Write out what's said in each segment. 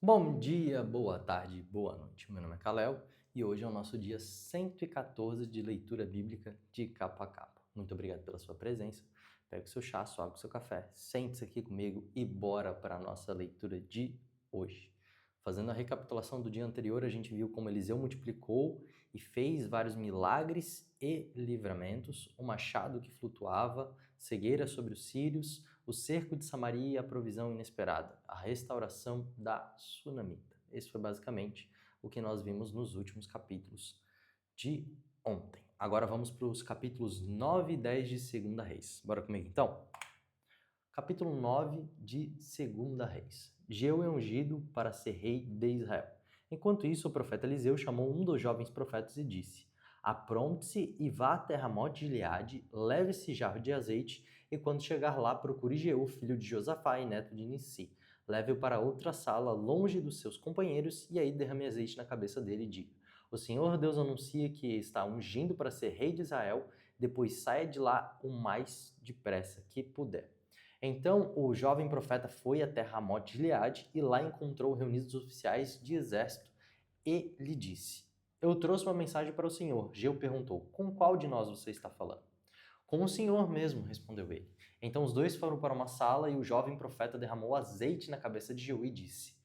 Bom dia, boa tarde, boa noite. Meu nome é Kalel e hoje é o nosso dia 114 de leitura bíblica de capa a capa. Muito obrigado pela sua presença. Pegue o seu chá, sua água, seu café, sente-se aqui comigo e bora para a nossa leitura de hoje. Fazendo a recapitulação do dia anterior, a gente viu como Eliseu multiplicou e fez vários milagres e livramentos, o machado que flutuava, cegueira sobre os sírios, o cerco de Samaria e a provisão inesperada, a restauração da Sunamita. Esse foi basicamente o que nós vimos nos últimos capítulos de ontem. Agora vamos para os capítulos 9 e 10 de Segunda Reis. Bora comigo então? Capítulo 9 de Segunda Reis. Jeu é ungido para ser rei de Israel. Enquanto isso, o profeta Eliseu chamou um dos jovens profetas e disse: Apronte-se e vá até Ramote de Gileade, leve esse jarro de azeite, e quando chegar lá, procure Jeu, filho de Josafá e neto de Nissi. Leve-o para outra sala, longe dos seus companheiros, e aí derrame azeite na cabeça dele e diga: O Senhor Deus anuncia que está ungindo para ser rei de Israel, depois saia de lá o mais depressa que puder. Então o jovem profeta foi até Ramote de Gileade e lá encontrou reunidos os oficiais de exército e lhe disse: Eu trouxe uma mensagem para o senhor. Geu perguntou: Com qual de nós você está falando? Com o senhor mesmo, respondeu ele. Então os dois foram para uma sala e o jovem profeta derramou azeite na cabeça de Geu e disse: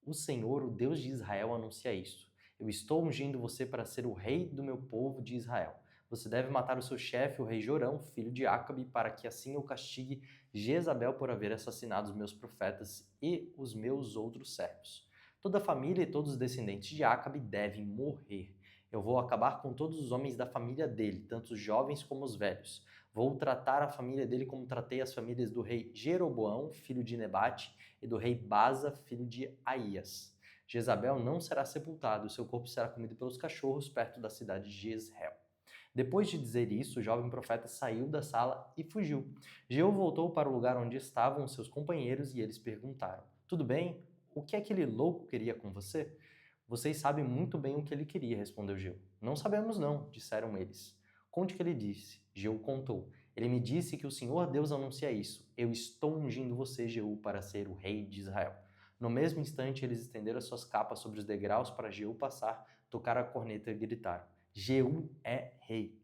O Senhor, o Deus de Israel, anuncia isto. Eu estou ungindo você para ser o rei do meu povo de Israel. Você deve matar o seu chefe, o rei Jorão, filho de Acabe, para que assim eu castigue Jezabel por haver assassinado os meus profetas e os meus outros servos. Toda a família e todos os descendentes de Acabe devem morrer. Eu vou acabar com todos os homens da família dele, tanto os jovens como os velhos. Vou tratar a família dele como tratei as famílias do rei Jeroboão, filho de Nebate, e do rei Baza, filho de Aías. Jezabel não será sepultado, seu corpo será comido pelos cachorros perto da cidade de Jezreel. Depois de dizer isso, o jovem profeta saiu da sala e fugiu. Jeu voltou para o lugar onde estavam seus companheiros e eles perguntaram: Tudo bem? O que aquele louco queria com você? Vocês sabem muito bem o que ele queria, respondeu Geu. Não sabemos não, disseram eles. Conte o que ele disse. Geu contou. Ele me disse que o Senhor Deus anuncia isso. Eu estou ungindo você, Geu, para ser o rei de Israel. No mesmo instante, eles estenderam suas capas sobre os degraus para Geu passar, tocar a corneta e gritaram: Geu é rei.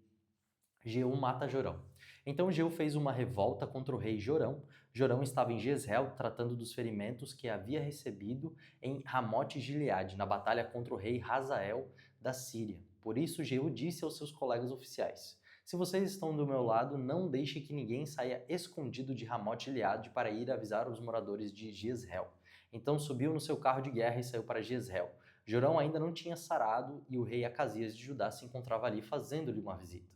Geu mata Jorão. Então Geu fez uma revolta contra o rei Jorão. Jorão estava em Jezreel tratando dos ferimentos que havia recebido em Ramote Gileade, na batalha contra o rei Hazael da Síria. Por isso Geu disse aos seus colegas oficiais: Se vocês estão do meu lado, não deixe que ninguém saia escondido de Ramote Gileade para ir avisar os moradores de Jezreel. Então subiu no seu carro de guerra e saiu para Jezreel. Jorão ainda não tinha sarado e o rei Acasias de Judá se encontrava ali fazendo-lhe uma visita.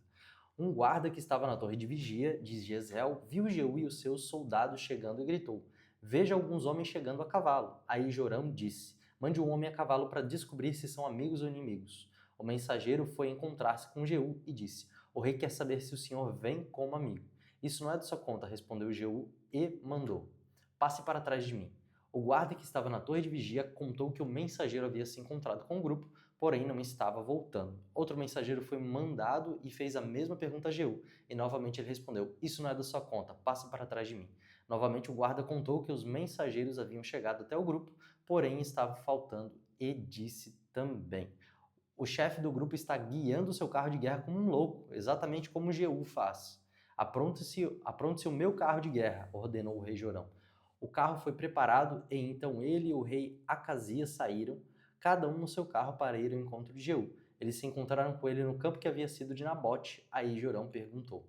Um guarda que estava na torre de vigia de Jezreel viu Jeú e os seus soldados chegando e gritou: Veja alguns homens chegando a cavalo. Aí Joram disse: Mande um homem a cavalo para descobrir se são amigos ou inimigos. O mensageiro foi encontrar-se com Jeú e disse: O rei quer saber se o senhor vem como amigo. Isso não é de sua conta, respondeu Jeú e mandou: Passe para trás de mim. O guarda que estava na torre de vigia contou que o mensageiro havia se encontrado com o grupo, porém não estava voltando. Outro mensageiro foi mandado e fez a mesma pergunta a Jeú, e novamente ele respondeu: Isso não é da sua conta, passe para trás de mim. Novamente o guarda contou que os mensageiros haviam chegado até o grupo, porém estava faltando, e disse também: O chefe do grupo está guiando seu carro de guerra como um louco, exatamente como Jeú faz. Apronte-se o meu carro de guerra, ordenou o rei Jorão. O carro foi preparado e então ele e o rei Acasias saíram, cada um no seu carro para ir ao encontro de Jeú. Eles se encontraram com ele no campo que havia sido de Nabote. Aí Jorão perguntou: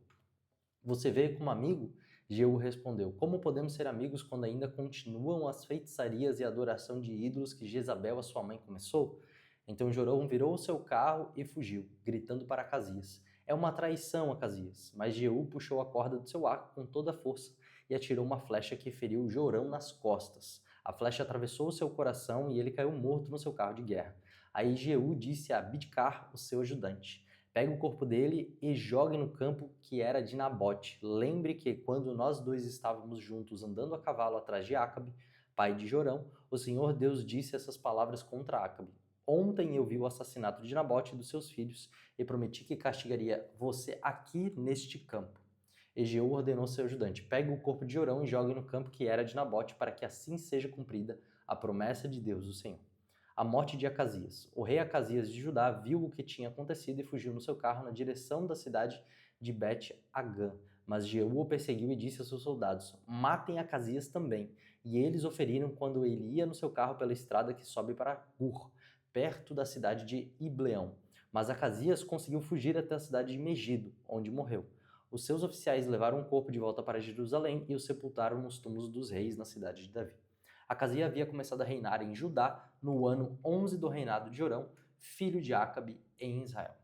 Você veio como amigo? Jeú respondeu: Como podemos ser amigos quando ainda continuam as feitiçarias e a adoração de ídolos que Jezabel, a sua mãe, começou? Então Jorão virou o seu carro e fugiu, gritando para Acasias: É uma traição, Acasias. Mas Jeú puxou a corda do seu arco com toda a força e atirou uma flecha que feriu Jorão nas costas. A flecha atravessou o seu coração e ele caiu morto no seu carro de guerra. Aí Jeú disse a Bidkar, o seu ajudante: Pegue o corpo dele e jogue no campo que era de Nabote. Lembre que quando nós dois estávamos juntos andando a cavalo atrás de Acabe, pai de Jorão, o Senhor Deus disse essas palavras contra Acabe: Ontem eu vi o assassinato de Nabote e dos seus filhos e prometi que castigaria você aqui neste campo. Egeu ordenou seu ajudante: Pegue o corpo de Jorão e jogue no campo que era de Nabote para que assim seja cumprida a promessa de Deus, o Senhor. A morte de Acasias. O rei Acasias de Judá viu o que tinha acontecido e fugiu no seu carro na direção da cidade de Bet-Agã. Mas Jeú o perseguiu e disse a seus soldados: matem Acasias também. E eles o feriram quando ele ia no seu carro pela estrada que sobe para Gur, perto da cidade de Ibleão. Mas Acasias conseguiu fugir até a cidade de Megido, onde morreu. Os seus oficiais levaram o corpo de volta para Jerusalém e o sepultaram nos túmulos dos reis na cidade de Davi. Acasias havia começado a reinar em Judá no ano 11 do reinado de Jorão, filho de Acabe, em Israel.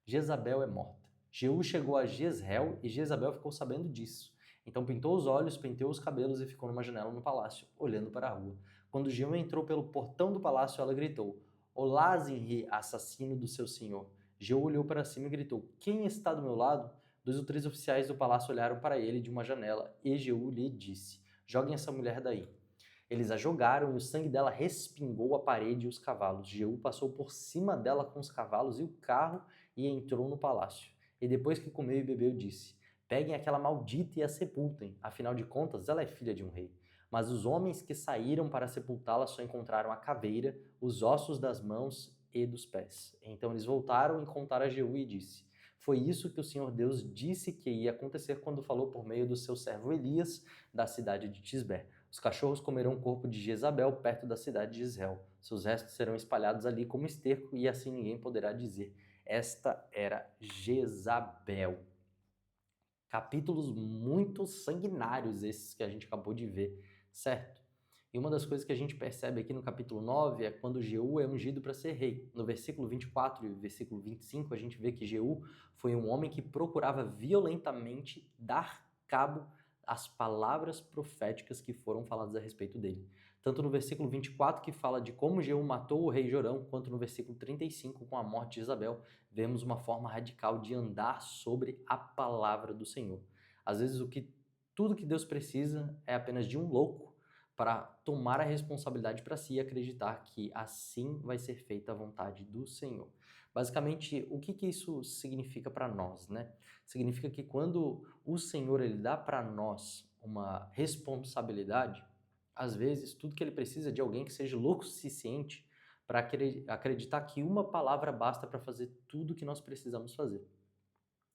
Jezabel é morta. Jeú chegou a Jezreel e Jezabel ficou sabendo disso. Então pintou os olhos, penteou os cabelos e ficou numa janela no palácio, olhando para a rua. Quando Jeú entrou pelo portão do palácio, ela gritou: Olá, Zinri, assassino do seu senhor. Jeú olhou para cima e gritou: Quem está do meu lado? 2 ou 3 oficiais do palácio olharam para ele de uma janela e Jeú lhe disse: Joguem essa mulher daí. Eles a jogaram e o sangue dela respingou a parede e os cavalos. Jeú passou por cima dela com os cavalos e o carro e entrou no palácio. E depois que comeu e bebeu, disse: Peguem aquela maldita e a sepultem, afinal de contas ela é filha de um rei. Mas os homens que saíram para sepultá-la só encontraram a caveira, os ossos das mãos e dos pés. Então eles voltaram e contaram a Jeú e disse: Foi isso que o Senhor Deus disse que ia acontecer quando falou por meio do seu servo Elias, da cidade de Tisbé. Os cachorros comerão o corpo de Jezabel perto da cidade de Israel. Seus restos serão espalhados ali como esterco e assim ninguém poderá dizer: esta era Jezabel. Capítulos muito sanguinários esses que a gente acabou de ver, certo? E uma das coisas que a gente percebe aqui no capítulo 9 é quando Jeú é ungido para ser rei. No versículo 24 e versículo 25, a gente vê que Jeú foi um homem que procurava violentamente dar cabo às palavras proféticas que foram faladas a respeito dele. Tanto no versículo 24, que fala de como Jeú matou o rei Jorão, quanto no versículo 35, com a morte de Jezabel, vemos uma forma radical de andar sobre a palavra do Senhor. Às vezes, tudo que Deus precisa é apenas de um louco para tomar a responsabilidade para si e acreditar que assim vai ser feita a vontade do Senhor. Basicamente, o que isso significa para nós, né? Significa que quando o Senhor ele dá para nós uma responsabilidade, às vezes tudo que ele precisa é de alguém que seja louco o suficiente para acreditar que uma palavra basta para fazer tudo o que nós precisamos fazer.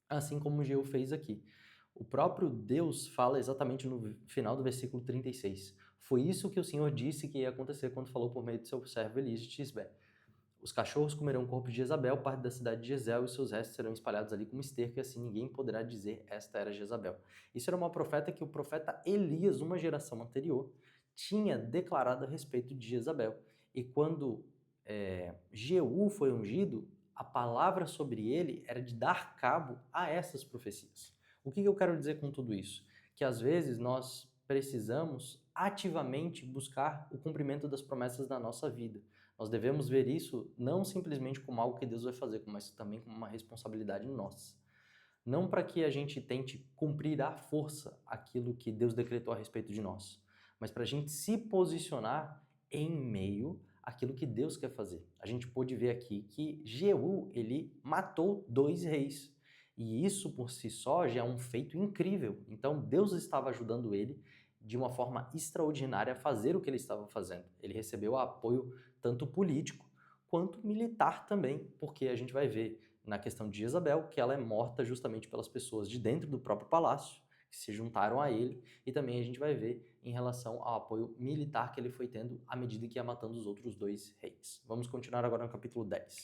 Assim como Jeú fez aqui. O próprio Deus fala exatamente no final do versículo 36. Foi isso que o Senhor disse que ia acontecer quando falou por meio do seu servo Elias de Tisbé. Os cachorros comerão o corpo de Jezabel, parte da cidade de Jezreel, e seus restos serão espalhados ali como esterco, e assim ninguém poderá dizer: esta era Jezabel. Isso era uma profeta que o profeta Elias, uma geração anterior, tinha declarado a respeito de Jezabel. E quando Jeú foi ungido, a palavra sobre ele era de dar cabo a essas profecias. O que eu quero dizer com tudo isso? Que às vezes nós precisamos ativamente buscar o cumprimento das promessas da nossa vida. Nós devemos ver isso não simplesmente como algo que Deus vai fazer, mas também como uma responsabilidade nossa. Não para que a gente tente cumprir à força aquilo que Deus decretou a respeito de nós, mas para a gente se posicionar em meio àquilo que Deus quer fazer. A gente pôde ver aqui que Jeú, ele matou 2 reis. E isso por si só já é um feito incrível. Então Deus estava ajudando ele de uma forma extraordinária a fazer o que ele estava fazendo. Ele recebeu apoio tanto político quanto militar também, porque a gente vai ver na questão de Jezabel que ela é morta justamente pelas pessoas de dentro do próprio palácio, que se juntaram a ele, e também a gente vai ver em relação ao apoio militar que ele foi tendo à medida que ia matando os outros 2 reis. Vamos continuar agora no capítulo 10.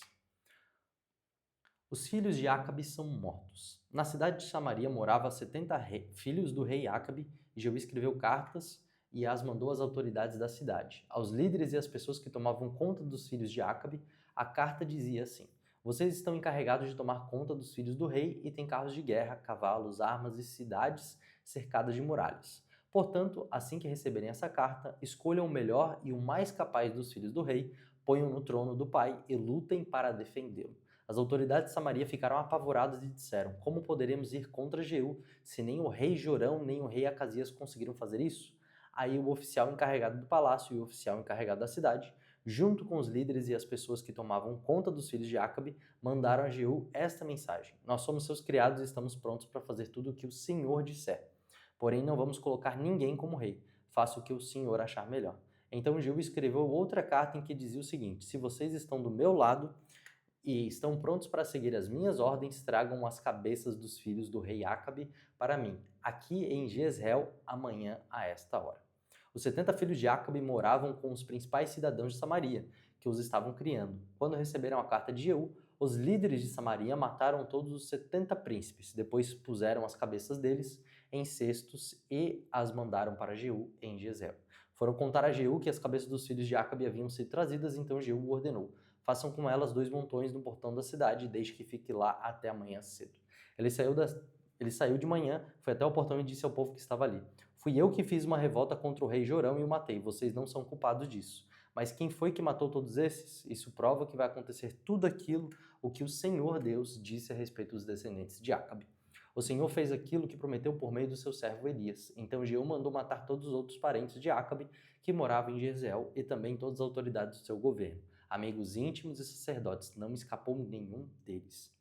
Os filhos de Acabe são mortos. Na cidade de Samaria morava 70 filhos do rei Acabe, e Jeú escreveu cartas e as mandou às autoridades da cidade. Aos líderes e às pessoas que tomavam conta dos filhos de Acabe, a carta dizia assim: Vocês estão encarregados de tomar conta dos filhos do rei e têm carros de guerra, cavalos, armas e cidades cercadas de muralhas. Portanto, assim que receberem essa carta, escolham o melhor e o mais capaz dos filhos do rei, ponham no trono do pai e lutem para defendê-lo. As autoridades de Samaria ficaram apavoradas e disseram: Como poderemos ir contra Jeú, se nem o rei Jorão nem o rei Acasias conseguiram fazer isso? Aí o oficial encarregado do palácio e o oficial encarregado da cidade, junto com os líderes e as pessoas que tomavam conta dos filhos de Acabe, mandaram a Jeú esta mensagem: Nós somos seus criados e estamos prontos para fazer tudo o que o Senhor disser. Porém, não vamos colocar ninguém como rei. Faça o que o Senhor achar melhor. Então Jeú escreveu outra carta em que dizia o seguinte: se vocês estão do meu lado e estão prontos para seguir as minhas ordens, tragam as cabeças dos filhos do rei Acabe para mim, aqui em Jezreel, amanhã a esta hora. Os 70 filhos de Acabe moravam com os principais cidadãos de Samaria, que os estavam criando. Quando receberam a carta de Jeú, os líderes de Samaria mataram todos os 70 príncipes, depois puseram as cabeças deles em cestos e as mandaram para Jeú em Jezreel. Foram contar a Jeú que as cabeças dos filhos de Acabe haviam sido trazidas, então Jeú ordenou: façam com elas 2 montões no portão da cidade, desde que fique lá até amanhã cedo. Ele saiu de manhã, foi até o portão e disse ao povo que estava ali: fui eu que fiz uma revolta contra o rei Jorão e o matei, vocês não são culpados disso. Mas quem foi que matou todos esses? Isso prova que vai acontecer tudo aquilo o que o Senhor Deus disse a respeito dos descendentes de Acabe. O Senhor fez aquilo que prometeu por meio do seu servo Elias. Então Jeú mandou matar todos os outros parentes de Acabe que moravam em Jezreel e também todas as autoridades do seu governo, amigos íntimos e sacerdotes, não escapou nenhum deles.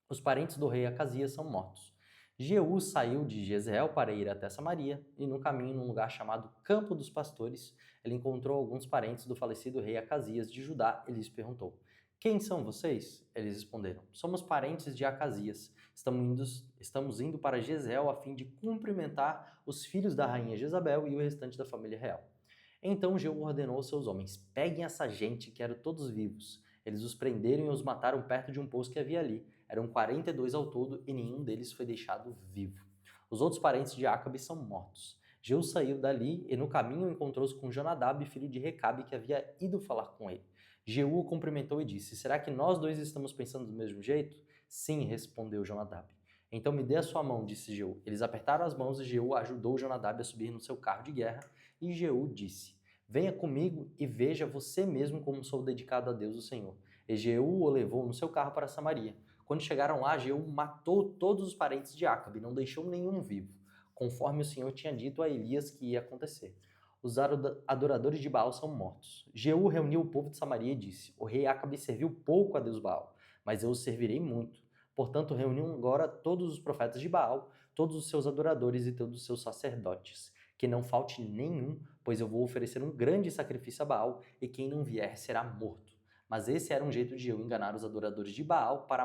Os parentes do rei Acasias são mortos. Jeú saiu de Jezreel para ir até Samaria, e no caminho, num lugar chamado Campo dos Pastores, ele encontrou alguns parentes do falecido rei Acasias de Judá e lhes perguntou: quem são vocês? Eles responderam: somos parentes de Acasias. Estamos indo para Jezreel a fim de cumprimentar os filhos da rainha Jezabel e o restante da família real. Então Jeú ordenou aos seus homens: peguem essa gente, quero todos vivos. Eles os prenderam e os mataram perto de um poço que havia ali. Eram 42 ao todo e nenhum deles foi deixado vivo. Os outros parentes de Acabe são mortos. Jeú saiu dali e no caminho encontrou-se com Jonadab, filho de Recabe, que havia ido falar com ele. Jeú o cumprimentou e disse: será que nós dois estamos pensando do mesmo jeito? Sim, respondeu Jonadab. Então me dê a sua mão, disse Jeú. Eles apertaram as mãos e Jeú ajudou Jonadab a subir no seu carro de guerra. E Jeú disse: venha comigo e veja você mesmo como sou dedicado a Deus o Senhor. E Jeú o levou no seu carro para Samaria. Quando chegaram lá, Jeú matou todos os parentes de Acabe, não deixou nenhum vivo, conforme o Senhor tinha dito a Elias que ia acontecer. Os adoradores de Baal são mortos. Jeú reuniu o povo de Samaria e disse: o rei Acabe serviu pouco a Deus Baal, mas eu o servirei muito. Portanto, reuniu agora todos os profetas de Baal, todos os seus adoradores e todos os seus sacerdotes. Que não falte nenhum, pois eu vou oferecer um grande sacrifício a Baal, e quem não vier será morto. Mas esse era um jeito de Jeú enganar os adoradores de Baal para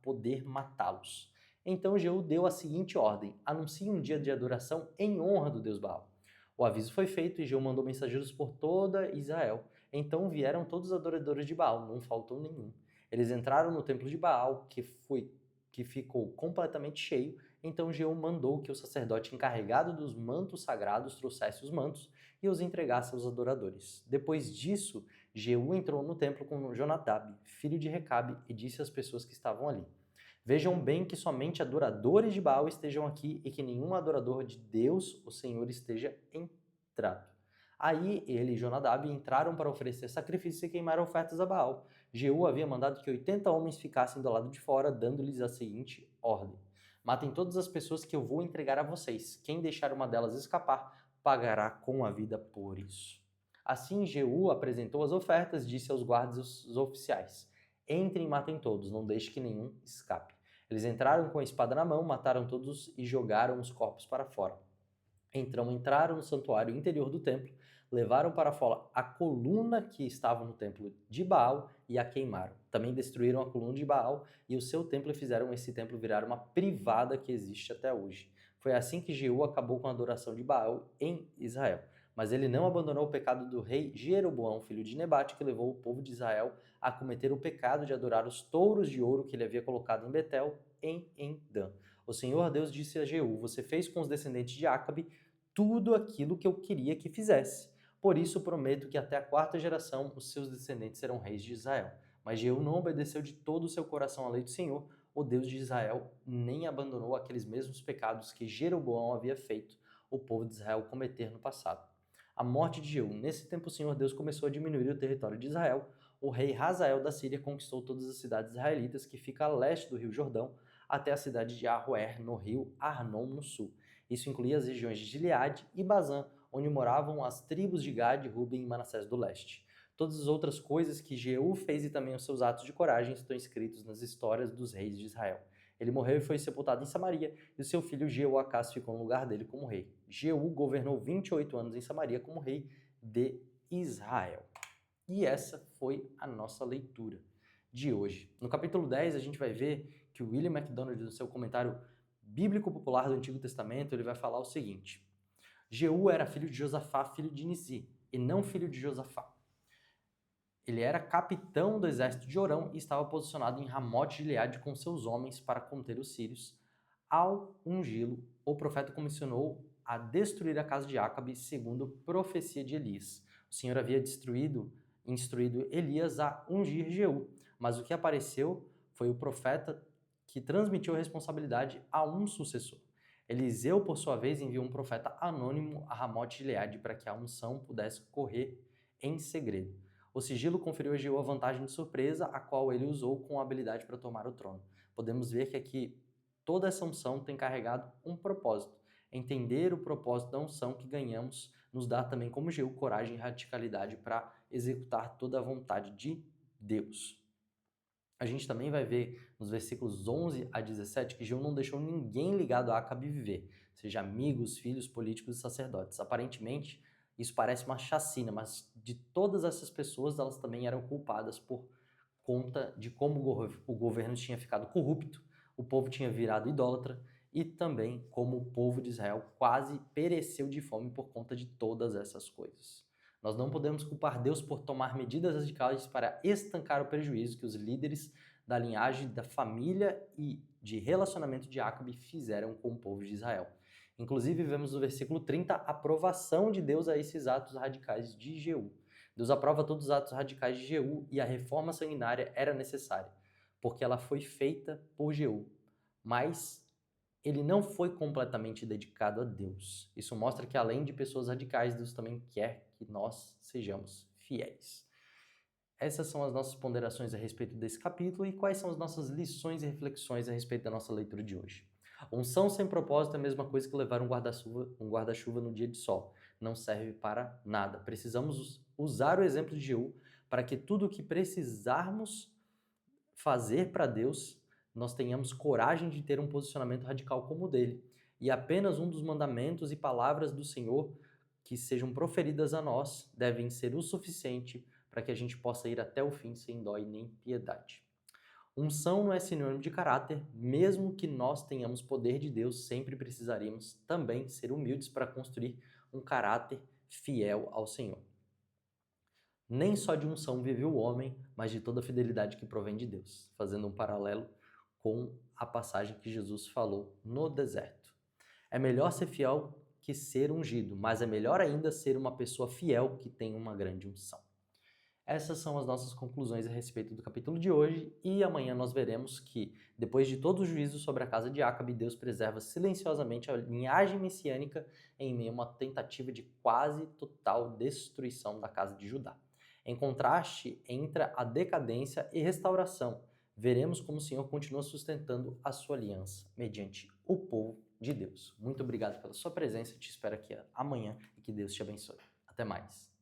poder matá-los. Então Jeú deu a seguinte ordem: anuncie um dia de adoração em honra do Deus Baal. O aviso foi feito e Jeú mandou mensageiros por toda Israel. Então vieram todos os adoradores de Baal, não faltou nenhum. Eles entraram no templo de Baal, que ficou completamente cheio. Então Jeú mandou que o sacerdote encarregado dos mantos sagrados trouxesse os mantos e os entregasse aos adoradores. Depois disso, Jeú entrou no templo com Jonadab, filho de Recabe, e disse às pessoas que estavam ali: vejam bem que somente adoradores de Baal estejam aqui e que nenhum adorador de Deus, o Senhor, esteja entrado. Aí ele e Jonadab entraram para oferecer sacrifícios e queimar ofertas a Baal. Jeú havia mandado que 80 homens ficassem do lado de fora, dando-lhes a seguinte ordem: matem todas as pessoas que eu vou entregar a vocês. Quem deixar uma delas escapar, pagará com a vida por isso. Assim Jeú apresentou as ofertas, disse aos guardas e aos oficiais: entrem e matem todos, não deixe que nenhum escape. Eles entraram com a espada na mão, mataram todos e jogaram os corpos para fora. Então entraram no santuário interior do templo, levaram para fora a coluna que estava no templo de Baal e a queimaram. Também destruíram a coluna de Baal e o seu templo e fizeram esse templo virar uma privada que existe até hoje. Foi assim que Jeú acabou com a adoração de Baal em Israel. Mas ele não abandonou o pecado do rei Jeroboão, filho de Nebate, que levou o povo de Israel a cometer o pecado de adorar os touros de ouro que ele havia colocado em Betel, em Dan. O Senhor Deus disse a Jeú: você fez com os descendentes de Acabe tudo aquilo que eu queria que fizesse. Por isso prometo que até a 4ª geração os seus descendentes serão reis de Israel. Mas Jeú não obedeceu de todo o seu coração à lei do Senhor, o Deus de Israel, nem abandonou aqueles mesmos pecados que Jeroboão havia feito o povo de Israel cometer no passado. A morte de Jeú. Nesse tempo o Senhor Deus começou a diminuir o território de Israel. O rei Hazael da Síria conquistou todas as cidades israelitas que ficam a leste do rio Jordão, até a cidade de Aroer, no rio Arnon, no sul. Isso incluía as regiões de Gileade e Bazã, onde moravam as tribos de Gad, Ruben e Manassés do leste. Todas as outras coisas que Jeú fez e também os seus atos de coragem estão escritos nas histórias dos reis de Israel. Ele morreu e foi sepultado em Samaria, e o seu filho Jeoacás ficou no lugar dele como rei. Jeú governou 28 anos em Samaria como rei de Israel. E essa foi a nossa leitura de hoje. No capítulo 10, a gente vai ver que o William MacDonald, no seu comentário bíblico popular do Antigo Testamento, ele vai falar o seguinte: Jeú era filho de Josafá, filho de Nisi, e não filho de Josafá. Ele era capitão do exército de Jorão e estava posicionado em Ramote Gileade com seus homens para conter os sírios. Ao ungí-lo, o profeta comissionou a destruir a casa de Acabe, segundo profecia de Elias. O Senhor havia instruído Elias a ungir Jeú, mas o que apareceu foi o profeta que transmitiu a responsabilidade a um sucessor. Eliseu, por sua vez, enviou um profeta anônimo a Ramote Gileade para que a unção pudesse correr em segredo. O sigilo conferiu a Jeú a vantagem de surpresa, a qual ele usou com habilidade para tomar o trono. Podemos ver que aqui toda essa unção tem carregado um propósito. Entender o propósito da unção que ganhamos nos dá também, como Jeú, coragem e radicalidade para executar toda a vontade de Deus. A gente também vai ver nos versículos 11 a 17 que Jeú não deixou ninguém ligado a Acabe viver, seja amigos, filhos, políticos e sacerdotes. Aparentemente, isso parece uma chacina, mas de todas essas pessoas, elas também eram culpadas por conta de como o governo tinha ficado corrupto, o povo tinha virado idólatra e também como o povo de Israel quase pereceu de fome por conta de todas essas coisas. Nós não podemos culpar Deus por tomar medidas radicais para estancar o prejuízo que os líderes da linhagem, da família e de relacionamento de Acabe fizeram com o povo de Israel. Inclusive, vemos no versículo 30 a aprovação de Deus a esses atos radicais de Jeú. Deus aprova todos os atos radicais de Jeú e a reforma sanguinária era necessária, porque ela foi feita por Jeú. Mas ele não foi completamente dedicado a Deus. Isso mostra que, além de pessoas radicais, Deus também quer que nós sejamos fiéis. Essas são as nossas ponderações a respeito desse capítulo e quais são as nossas lições e reflexões a respeito da nossa leitura de hoje. Unção sem propósito é a mesma coisa que levar um guarda-chuva no dia de sol. Não serve para nada. Precisamos usar o exemplo de Jeú para que tudo o que precisarmos fazer para Deus, nós tenhamos coragem de ter um posicionamento radical como o dele. E apenas um dos mandamentos e palavras do Senhor que sejam proferidas a nós devem ser o suficiente para que a gente possa ir até o fim sem dó e nem piedade. Unção não é sinônimo de caráter, mesmo que nós tenhamos poder de Deus, sempre precisaremos também ser humildes para construir um caráter fiel ao Senhor. Nem só de unção vive o homem, mas de toda a fidelidade que provém de Deus, fazendo um paralelo com a passagem que Jesus falou no deserto. É melhor ser fiel que ser ungido, mas é melhor ainda ser uma pessoa fiel que tem uma grande unção. Essas são as nossas conclusões a respeito do capítulo de hoje e amanhã nós veremos que, depois de todo o juízo sobre a casa de Acabe, Deus preserva silenciosamente a linhagem messiânica em meio a uma tentativa de quase total destruição da casa de Judá. Em contraste, entra a decadência e restauração. Veremos como o Senhor continua sustentando a sua aliança mediante o povo de Deus. Muito obrigado pela sua presença, te espero aqui amanhã e que Deus te abençoe. Até mais.